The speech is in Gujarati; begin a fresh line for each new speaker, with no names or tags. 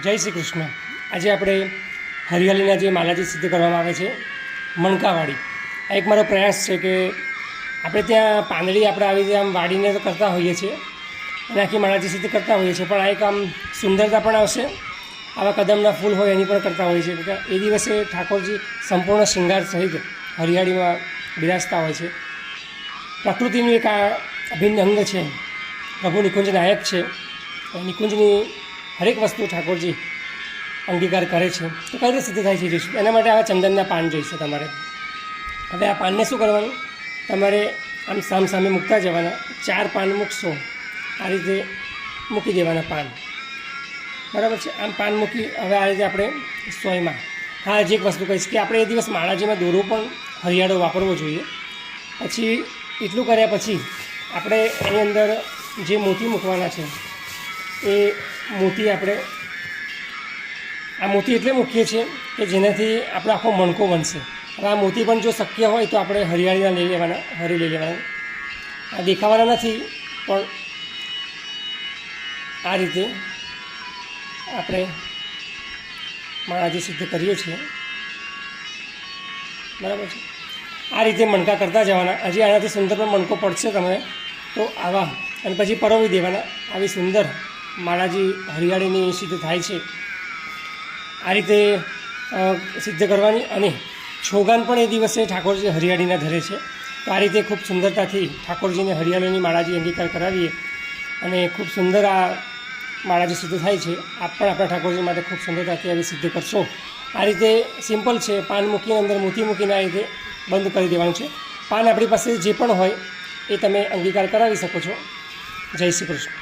જય શ્રી કૃષ્ણ। આજે આપણે હરિયાળીના જે માલાજી સિદ્ધ કરવામાં આવે છે મણકાવાળી, આ એક મારો પ્રયાસ છે કે આપણે ત્યાં પાંદડી આપણે આવી રીતે આમ વાળીને તો કરતા હોઈએ છીએ અને આખી માલાજી સિદ્ધ કરતા હોઈએ છીએ, પણ આ એક આમ સુંદરતા પણ આવશે। આવા કદમના ફૂલ હોય એની પણ કરતા હોઈએ છીએ કે એ દિવસે ઠાકોરજી સંપૂર્ણ શૃંગાર સહિત હરિયાળીમાં બિરાજતા હોય છે। પ્રકૃતિનું એક આ અભિન્ન અંગ છે, પ્રભુ નિકુંજ નાયક છે। નિકુંજની હરેક વસ્તુ ઠાકોરજી અંગીકાર કરે છે, તો કઈ રીતે સિદ્ધ થાય છે જોઈશું। એના માટે આવા ચંદનના પાન જોઈશે તમારે। હવે આ પાનને શું કરવાનું, તમારે આમ સામસામે મૂકતા જવાના। 4 પાન મૂકશો, આ રીતે મૂકી દેવાના પાન, બરાબર છે। આમ પાન મૂકી હવે આ રીતે આપણે સોયમાં, હા હજી એક વસ્તુ કહીશ કે આપણે એ દિવસ માળાજીમાં દોરો પણ હરિયાળો વાપરવો જોઈએ। પછી એટલું કર્યા પછી આપણે એની અંદર જે મોતી મૂકવાના છે એ મોતી આપણે આ મોતી એટલે મૂકીએ છીએ કે જેનાથી આપણો આખો મણકો બનશે। હવે આ મોતી પણ જો શક્ય હોય તો આપણે હરિયાળીના લઈ લેવાના, હરી લઈ લેવાના। આ દેખાવાના નથી, પણ આ રીતે આપણે માળાજી સિદ્ધ કરીએ છીએ, બરાબર છે। આ રીતે મણકા કરતા જવાના। હજી આનાથી સુંદર પણ મણકો પડશે તમને તો આવા, અને પછી પરોવી દેવાના। આવી સુંદર માળાજી હરિયાળીની સિદ્ધ થાય છે, આ રીતે સિદ્ધ કરવાની। અને છોગાન પણ એ દિવસે ઠાકોરજી હરિયાળીના ધરે છે, તો આ રીતે ખૂબ સુંદરતાથી ઠાકોરજીને હરિયાળીની માળાજી અંગીકાર કરાવીએ અને ખૂબ સુંદર આ માળાજી સિદ્ધ થાય છે। આપ પણ આપણા ઠાકોરજી માટે ખૂબ સુંદરતાથી આવી સિદ્ધ કરશો। આ રીતે સિમ્પલ છે, પાન મૂકીને અંદર મોતી મૂકીને આ રીતે બંધ કરી દેવાનું છે। પાન આપણી પાસે જે પણ હોય એ તમે અંગીકાર કરાવી શકો છો। જય શ્રી કૃષ્ણ।